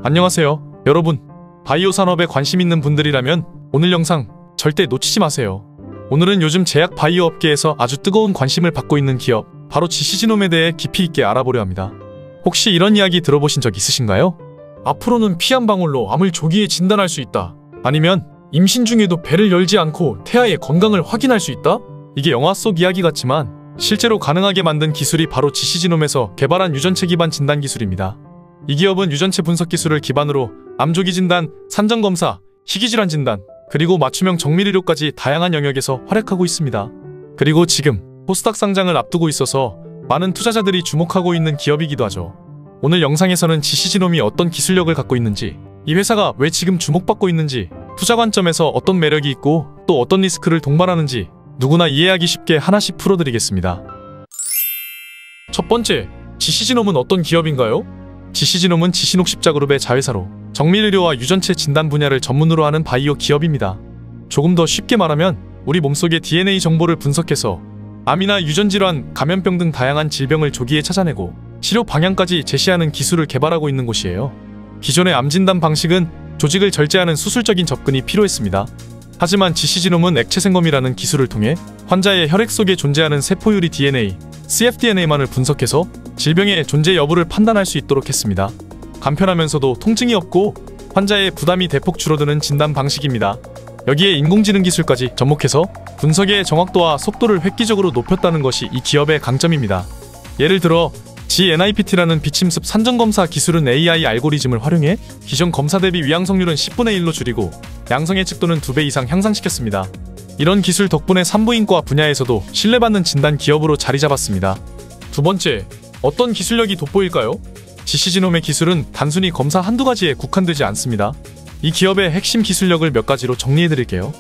안녕하세요, 여러분. 바이오 산업에 관심 있는 분들이라면 오늘 영상 절대 놓치지 마세요. 오늘은 요즘 제약 바이오 업계에서 아주 뜨거운 관심을 받고 있는 기업, 바로 지시지놈에 대해 깊이 있게 알아보려 합니다. 혹시 이런 이야기 들어보신 적 있으신가요? 앞으로는 피 한 방울로 암을 조기에 진단할 수 있다. 아니면 임신 중에도 배를 열지 않고 태아의 건강을 확인할 수 있다? 이게 영화 속 이야기 같지만 실제로 가능하게 만든 기술이 바로 지시지놈에서 개발한 유전체 기반 진단 기술입니다. 이 기업은 유전체 분석 기술을 기반으로 암 조기 진단, 산정 검사, 희귀질환 진단, 그리고 맞춤형 정밀의료까지 다양한 영역에서 활약하고 있습니다. 그리고 지금 코스닥 상장을 앞두고 있어서 많은 투자자들이 주목하고 있는 기업이기도 하죠. 오늘 영상에서는 지시지놈이 어떤 기술력을 갖고 있는지, 이 회사가 왜 지금 주목받고 있는지, 투자 관점에서 어떤 매력이 있고 또 어떤 리스크를 동반하는지 누구나 이해하기 쉽게 하나씩 풀어드리겠습니다. 첫 번째, 지시지놈은 어떤 기업인가요? 지시지놈은 지신옥 십자그룹의 자회사로 정밀의료와 유전체 진단 분야를 전문으로 하는 바이오 기업입니다. 조금 더 쉽게 말하면 우리 몸속의 DNA 정보를 분석해서 암이나 유전질환, 감염병 등 다양한 질병을 조기에 찾아내고 치료 방향까지 제시하는 기술을 개발하고 있는 곳이에요. 기존의 암 진단 방식은 조직을 절제하는 수술적인 접근이 필요했습니다. 하지만 지시지놈은 액체생검이라는 기술을 통해 환자의 혈액 속에 존재하는 세포유리 DNA, cfDNA만을 분석해서 질병의 존재 여부를 판단할 수 있도록 했습니다. 간편하면서도 통증이 없고 환자의 부담이 대폭 줄어드는 진단 방식입니다. 여기에 인공지능 기술까지 접목해서 분석의 정확도와 속도를 획기적으로 높였다는 것이 이 기업의 강점입니다. 예를 들어 GNIPT라는 비침습 산정검사 기술은 AI 알고리즘을 활용해 기존 검사 대비 위양성률은 10분의 1로 줄이고 양성 예측도는 2배 이상 향상시켰습니다. 이런 기술 덕분에 산부인과 분야에서도 신뢰받는 진단 기업으로 자리 잡았습니다. 두 번째, 어떤 기술력이 돋보일까요? 지시지놈의 기술은 단순히 검사 한두 가지에 국한되지 않습니다. 이 기업의 핵심 기술력을 몇 가지로 정리해드릴게요.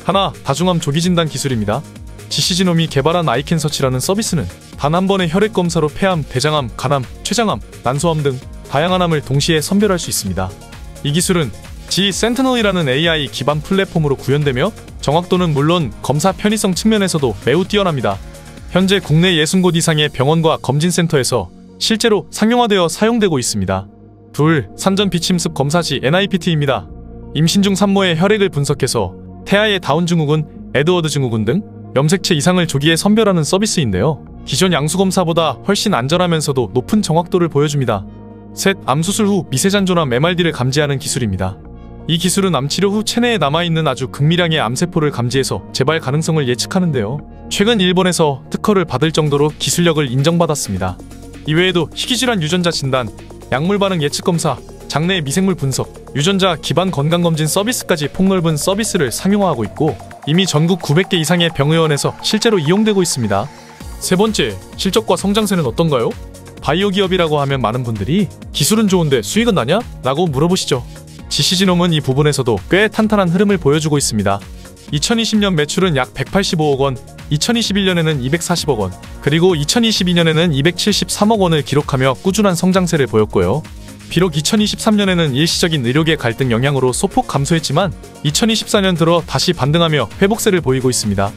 하나, 다중암 조기 진단 기술입니다. 지시지놈이 개발한 아이캔서치라는 서비스는 단 한 번의 혈액 검사로 폐암, 대장암, 간암, 췌장암, 난소암 등 다양한 암을 동시에 선별할 수 있습니다. 이 기술은 G-Sentinel이라는 AI 기반 플랫폼으로 구현되며 정확도는 물론 검사 편의성 측면에서도 매우 뛰어납니다. 현재 국내 60곳 이상의 병원과 검진센터에서 실제로 상용화되어 사용되고 있습니다. 둘, 산전 비침습 검사지 NIPT입니다. 임신 중 산모의 혈액을 분석해서 태아의 다운 증후군, 에드워드 증후군 등 염색체 이상을 조기에 선별하는 서비스인데요. 기존 양수검사보다 훨씬 안전하면서도 높은 정확도를 보여줍니다. 셋, 암수술 후 미세잔존암 MRD를 감지하는 기술입니다. 이 기술은 암치료 후 체내에 남아있는 아주 극미량의 암세포를 감지해서 재발 가능성을 예측하는데요. 최근 일본에서 특허를 받을 정도로 기술력을 인정받았습니다. 이외에도 희귀질환 유전자 진단, 약물 반응 예측 검사, 장내 미생물 분석, 유전자 기반 건강검진 서비스까지 폭넓은 서비스를 상용화하고 있고 이미 전국 900개 이상의 병의원에서 실제로 이용되고 있습니다. 세 번째, 실적과 성장세는 어떤가요? 바이오 기업이라고 하면 많은 분들이 기술은 좋은데 수익은 나냐? 라고 물어보시죠. 지시지놈은 이 부분에서도 꽤 탄탄한 흐름을 보여주고 있습니다. 2020년 매출은 약 185억 원, 2021년에는 240억 원, 그리고 2022년에는 273억 원을 기록하며 꾸준한 성장세를 보였고요. 비록 2023년에는 일시적인 의료계 갈등 영향으로 소폭 감소했지만 2024년 들어 다시 반등하며 회복세를 보이고 있습니다.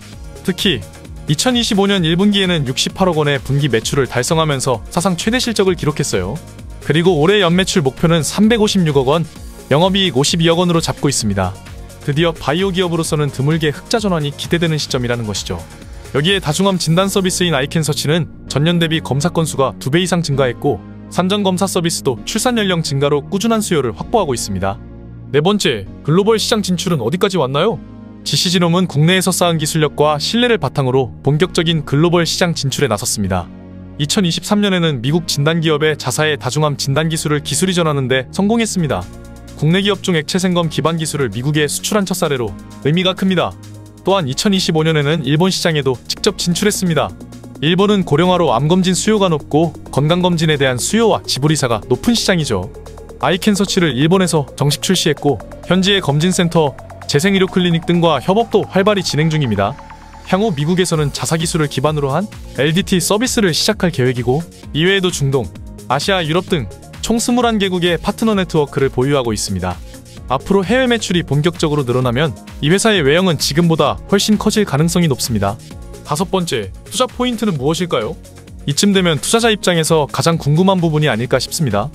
특히 2025년 1분기에는 68억 원의 분기 매출을 달성하면서 사상 최대 실적을 기록했어요. 그리고 올해 연매출 목표는 356억 원, 영업이익 52억 원으로 잡고 있습니다. 드디어 바이오 기업으로서는 드물게 흑자 전환이 기대되는 시점이라는 것이죠. 여기에 다중암 진단 서비스인 아이캔서치는 전년 대비 검사 건수가 2배 이상 증가했고 산전 검사 서비스도 출산 연령 증가로 꾸준한 수요를 확보하고 있습니다. 네 번째, 글로벌 시장 진출은 어디까지 왔나요? 지시지놈은 국내에서 쌓은 기술력과 신뢰를 바탕으로 본격적인 글로벌 시장 진출에 나섰습니다. 2023년에는 미국 진단기업의 자사의 다중암 진단 기술을 기술 이전하는 데 성공했습니다. 국내 기업 중 액체생검 기반 기술을 미국에 수출한 첫 사례로 의미가 큽니다. 또한 2025년에는 일본 시장에도 직접 진출했습니다. 일본은 고령화로 암검진 수요가 높고 건강검진에 대한 수요와 지불이사가 높은 시장이죠. 아이캔서치를 일본에서 정식 출시했고 현지의 검진센터, 재생의료 클리닉 등과 협업도 활발히 진행 중입니다. 향후 미국에서는 자사기술을 기반으로 한 LDT 서비스를 시작할 계획이고 이외에도 중동, 아시아, 유럽 등 총 21개국의 파트너 네트워크를 보유하고 있습니다. 앞으로 해외 매출이 본격적으로 늘어나면 이 회사의 외형은 지금보다 훨씬 커질 가능성이 높습니다. 다섯 번째, 투자 포인트는 무엇일까요? 이쯤 되면 투자자 입장에서 가장 궁금한 부분이 아닐까 싶습니다.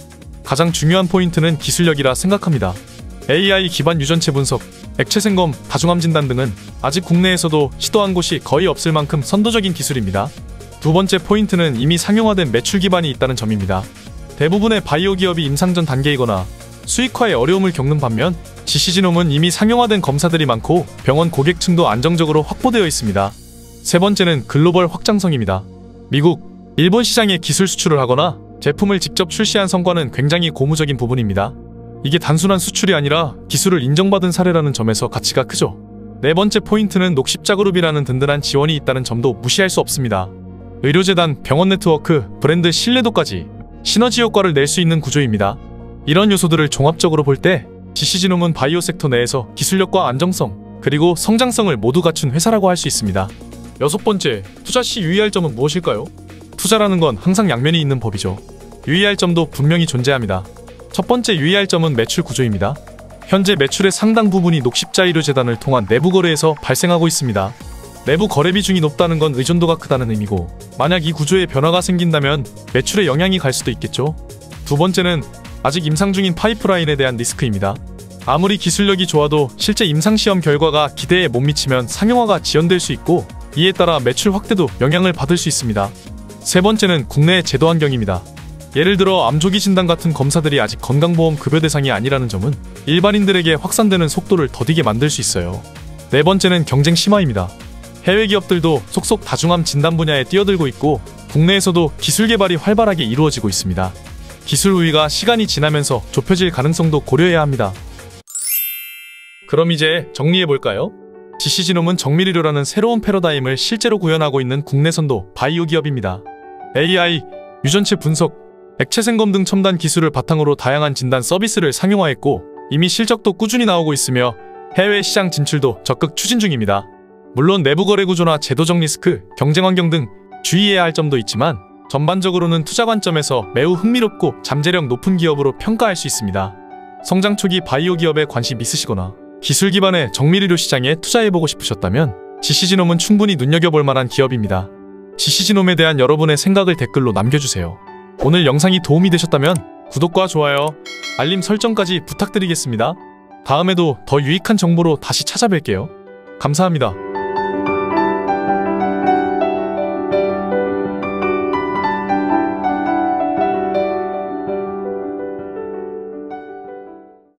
가장 중요한 포인트는 기술력이라 생각합니다. AI 기반 유전체 분석, 액체 생검, 다중암 진단 등은 아직 국내에서도 시도한 곳이 거의 없을 만큼 선도적인 기술입니다. 두 번째 포인트는 이미 상용화된 매출 기반이 있다는 점입니다. 대부분의 바이오 기업이 임상전 단계이거나 수익화에 어려움을 겪는 반면 GC지놈은 이미 상용화된 검사들이 많고 병원 고객층도 안정적으로 확보되어 있습니다. 세 번째는 글로벌 확장성입니다. 미국, 일본 시장에 기술 수출을 하거나 제품을 직접 출시한 성과는 굉장히 고무적인 부분입니다. 이게 단순한 수출이 아니라 기술을 인정받은 사례라는 점에서 가치가 크죠. 네 번째 포인트는 녹십자그룹이라는 든든한 지원이 있다는 점도 무시할 수 없습니다. 의료재단, 병원 네트워크, 브랜드 신뢰도까지 시너지 효과를 낼 수 있는 구조입니다. 이런 요소들을 종합적으로 볼 때 GC지놈은 바이오 섹터 내에서 기술력과 안정성, 그리고 성장성을 모두 갖춘 회사라고 할 수 있습니다. 여섯 번째, 투자 시 유의할 점은 무엇일까요? 투자라는 건 항상 양면이 있는 법이죠. 유의할 점도 분명히 존재합니다. 첫 번째 유의할 점은 매출 구조입니다. 현재 매출의 상당 부분이 녹십자의료재단을 통한 내부 거래에서 발생하고 있습니다. 내부 거래 비중이 높다는 건 의존도가 크다는 의미고, 만약 이 구조에 변화가 생긴다면 매출에 영향이 갈 수도 있겠죠. 두 번째는 아직 임상 중인 파이프라인에 대한 리스크입니다. 아무리 기술력이 좋아도 실제 임상시험 결과가 기대에 못 미치면 상용화가 지연될 수 있고, 이에 따라 매출 확대도 영향을 받을 수 있습니다. 세 번째는 국내 제도 환경입니다. 예를 들어 암조기 진단 같은 검사들이 아직 건강보험 급여 대상이 아니라는 점은 일반인들에게 확산되는 속도를 더디게 만들 수 있어요. 네 번째는 경쟁 심화입니다. 해외 기업들도 속속 다중암 진단 분야에 뛰어들고 있고, 국내에서도 기술 개발이 활발하게 이루어지고 있습니다. 기술 우위가 시간이 지나면서 좁혀질 가능성도 고려해야 합니다. 그럼 이제 정리해볼까요? GC지놈은 정밀의료라는 새로운 패러다임을 실제로 구현하고 있는 국내 선도 바이오 기업입니다. AI, 유전체 분석, 액체 생검 등 첨단 기술을 바탕으로 다양한 진단 서비스를 상용화했고, 이미 실적도 꾸준히 나오고 있으며 해외 시장 진출도 적극 추진 중입니다. 물론 내부 거래 구조나 제도적 리스크, 경쟁 환경 등 주의해야 할 점도 있지만 전반적으로는 투자 관점에서 매우 흥미롭고 잠재력 높은 기업으로 평가할 수 있습니다. 성장 초기 바이오 기업에 관심 있으시거나 기술 기반의 정밀의료 시장에 투자해보고 싶으셨다면 GC지놈은 충분히 눈여겨볼 만한 기업입니다. GC지놈에 대한 여러분의 생각을 댓글로 남겨주세요. 오늘 영상이 도움이 되셨다면 구독과 좋아요, 알림 설정까지 부탁드리겠습니다. 다음에도 더 유익한 정보로 다시 찾아뵐게요. 감사합니다.